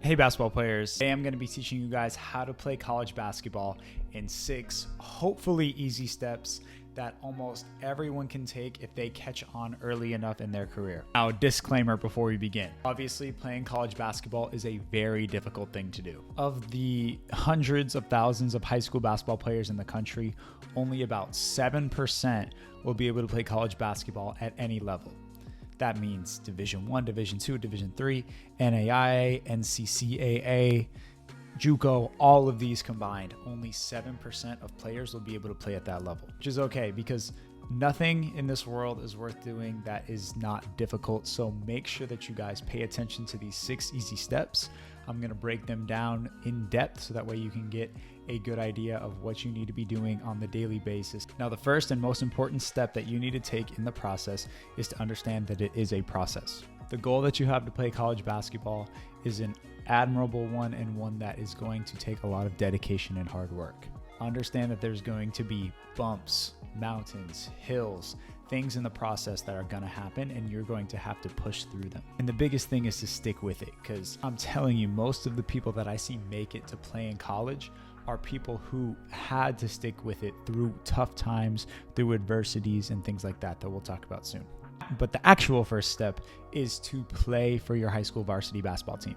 Hey basketball players, today I'm going to be teaching you guys how to play college basketball in 6 hopefully easy steps that almost everyone can take if they catch on early enough in their career. Now, a disclaimer before we begin. Obviously, playing college basketball is a very difficult thing to do. Of the hundreds of thousands of high school basketball players in the country, only about 7% will be able to play college basketball at any level. That means Division I, Division II, Division III, NAIA, NCCAA, JUCO, all of these combined, only 7% of players will be able to play at that level, which is okay because nothing in this world is worth doing that is not difficult. So make sure that you guys pay attention to these 6 easy steps. I'm going to break them down in depth so that way you can get a good idea of what you need to be doing on the daily basis. Now, the first and most important step that you need to take in the process is to understand that it is a process. The goal that you have to play college basketball is an admirable one and one that is going to take a lot of dedication and hard work. Understand that there's going to be bumps, mountains, hills, things in the process that are going to happen, and you're going to have to push through them. And the biggest thing is to stick with it, because I'm telling you, most of the people that I see make it to play in college are people who had to stick with it through tough times, through adversities and things like that we'll talk about soon. But the actual first step is to play for your high school varsity basketball team.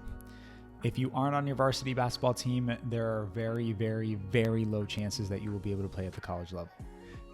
If you aren't on your varsity basketball team, there are very, very, very low chances that you will be able to play at the college level.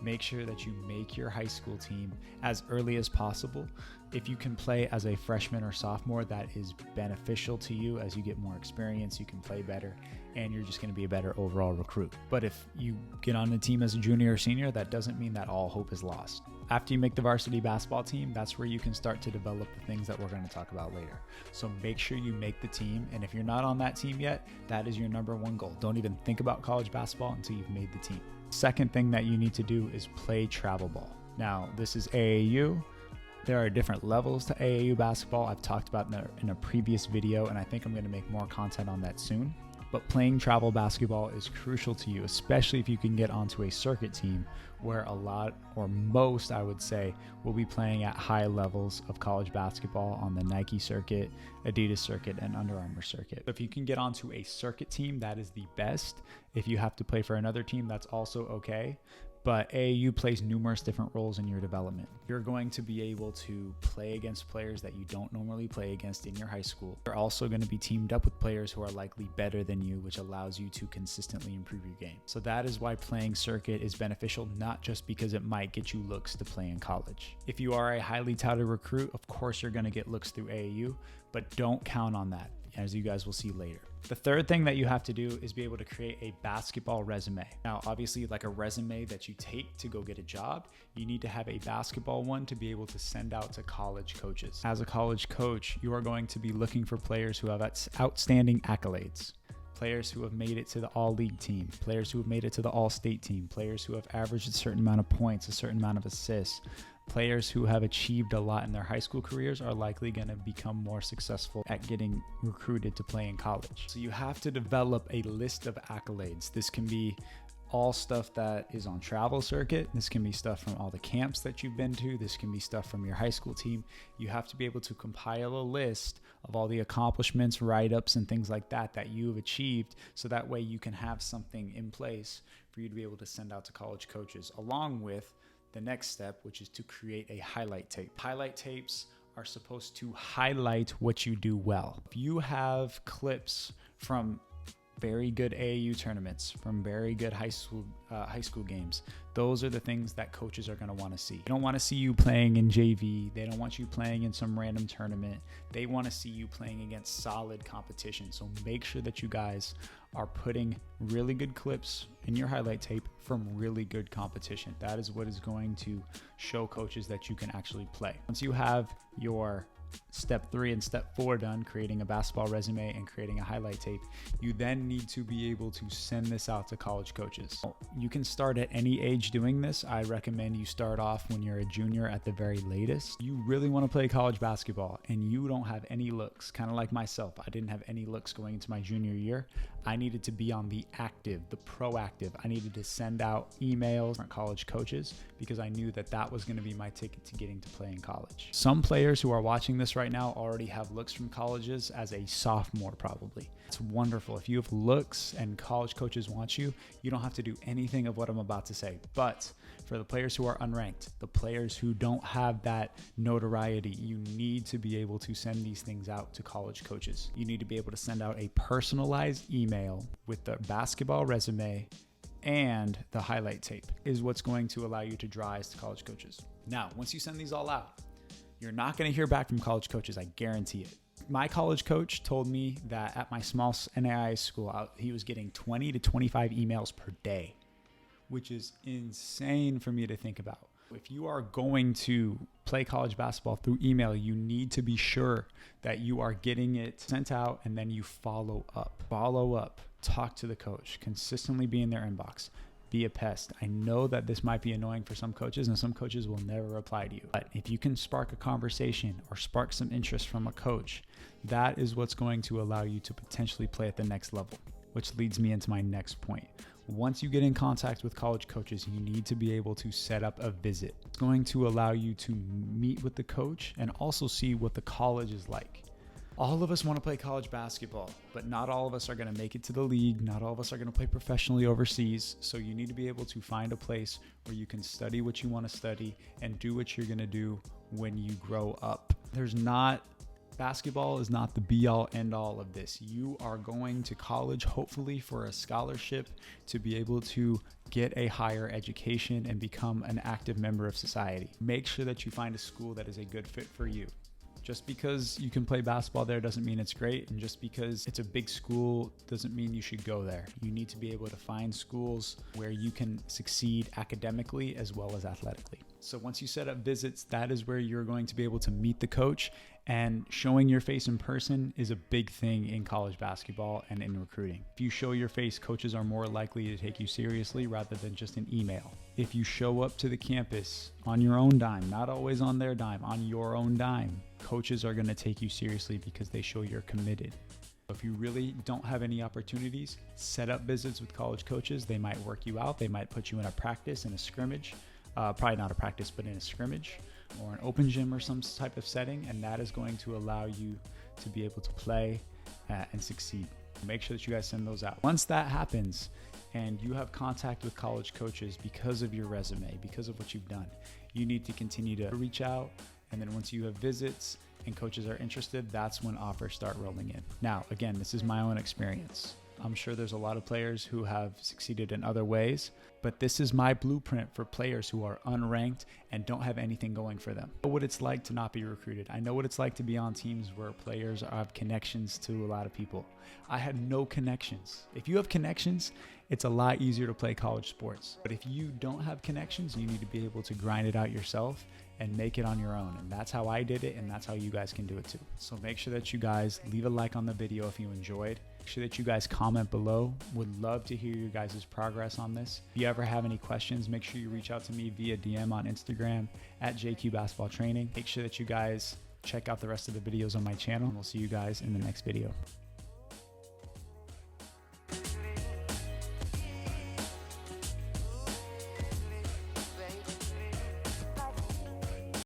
Make sure that you make your high school team as early as possible. If you can play as a freshman or sophomore, that is beneficial to you. As you get more experience, you can play better, and you're just going to be a better overall recruit. But if you get on the team as a junior or senior, that doesn't mean that all hope is lost. After you make the varsity basketball team, that's where you can start to develop the things that we're going to talk about later. So make sure you make the team, and if you're not on that team yet, that is your number one goal. Don't even think about college basketball until you've made the team. Second thing that you need to do is play travel ball. Now, this is AAU. There are different levels to AAU basketball. I've talked about in a previous video, and I think I'm going to make more content on that soon. But playing travel basketball is crucial to you, especially if you can get onto a circuit team where a lot, or most, I would say, will be playing at high levels of college basketball on the Nike circuit, Adidas circuit, and Under Armour circuit. If you can get onto a circuit team, that is the best. If you have to play for another team, that's also okay. But AAU plays numerous different roles in your development. You're going to be able to play against players that you don't normally play against in your high school. You're also going to be teamed up with players who are likely better than you, which allows you to consistently improve your game. So that is why playing circuit is beneficial, not just because it might get you looks to play in college. If you are a highly touted recruit, of course you're going to get looks through AAU, but don't count on that, as you guys will see later. The third thing that you have to do is be able to create a basketball resume. Now, obviously, like a resume that you take to go get a job, you need to have a basketball one to be able to send out to college coaches. As a college coach, you are going to be looking for players who have outstanding accolades, players who have made it to the all-league team, players who have made it to the all-state team, players who have averaged a certain amount of points, a certain amount of assists. Players who have achieved a lot in their high school careers are likely going to become more successful at getting recruited to play in college. So you have to develop a list of accolades. This can be all stuff that is on travel circuit. This can be stuff from all the camps that you've been to. This can be stuff from your high school team. You have to be able to compile a list of all the accomplishments, write-ups, and things like that you've achieved, so that way you can have something in place for you to be able to send out to college coaches, along with the next step, which is to create a highlight tape. Highlight tapes are supposed to highlight what you do well. If you have clips from very good AAU tournaments, from very good high school games, those are the things that coaches are going to want to see. They don't want to see you playing in JV. They don't want you playing in some random tournament. They want to see you playing against solid competition. So make sure that you guys are putting really good clips in your highlight tape from really good competition. That is what is going to show coaches that you can actually play. Once you have your step 3 and step 4 done, creating a basketball resume and creating a highlight tape, you then need to be able to send this out to college coaches. You can start at any age doing this. I recommend you start off when you're a junior at the very latest. You really want to play college basketball and you don't have any looks, kind of like myself. I didn't have any looks going into my junior year. I needed to be on the active, the proactive. I needed to send out emails from college coaches because I knew that that was going to be my ticket to getting to play in college. Some players who are watching this right now already have looks from colleges as a sophomore probably. It's wonderful. If you have looks and college coaches want you, you don't have to do anything of what I'm about to say. But for the players who are unranked, the players who don't have that notoriety, you need to be able to send these things out to college coaches. You need to be able to send out a personalized email with the basketball resume and the highlight tape is what's going to allow you to draw eyes to college coaches. Now, once you send these all out, you're not going to hear back from college coaches. I guarantee it. My college coach told me that at my small NAIA school, he was getting 20 to 25 emails per day, which is insane for me to think about. If you are going to play college basketball through email, you need to be sure that you are getting it sent out and then you follow up. Follow up, talk to the coach, consistently be in their inbox. Be a pest. I know that this might be annoying for some coaches and some coaches will never reply to you. But if you can spark a conversation or spark some interest from a coach, that is what's going to allow you to potentially play at the next level, which leads me into my next point. Once you get in contact with college coaches, you need to be able to set up a visit. It's going to allow you to meet with the coach and also see what the college is like. All of us want to play college basketball, but not all of us are going to make it to the league. Not all of us are going to play professionally overseas. So you need to be able to find a place where you can study what you want to study and do what you're going to do when you grow up. Basketball is not the be all end all of this. You are going to college, hopefully for a scholarship to be able to get a higher education and become an active member of society. Make sure that you find a school that is a good fit for you. Just because you can play basketball there doesn't mean it's great. And just because it's a big school doesn't mean you should go there. You need to be able to find schools where you can succeed academically as well as athletically. So once you set up visits, that is where you're going to be able to meet the coach, and showing your face in person is a big thing in college basketball and in recruiting. If you show your face, coaches are more likely to take you seriously rather than just an email. If you show up to the campus on your own dime, not always on their dime, on your own dime, coaches are going to take you seriously because they show you're committed. If you really don't have any opportunities, set up visits with college coaches. They might work you out. They might put you in a practice, in a scrimmage. Probably not a practice, but in a scrimmage or an open gym or some type of setting. And that is going to allow you to be able to play and succeed. Make sure that you guys send those out. Once that happens and you have contact with college coaches because of your resume, because of what you've done, you need to continue to reach out. And then once you have visits and coaches are interested, that's when offers start rolling in. Now, again, this is my own experience. I'm sure there's a lot of players who have succeeded in other ways, but this is my blueprint for players who are unranked and don't have anything going for them. I know what it's like to not be recruited. I know what it's like to be on teams where players have connections to a lot of people. I had no connections. If you have connections, it's a lot easier to play college sports. But if you don't have connections, you need to be able to grind it out yourself and make it on your own. And that's how I did it, and that's how you guys can do it too. So make sure that you guys leave a like on the video if you enjoyed. Make sure that you guys comment below. Would love to hear your guys' progress on this. If you ever have any questions, make sure you reach out to me via DM on Instagram at JQ Basketball Training. Make sure that you guys check out the rest of the videos on my channel, and we'll see you guys in the next video.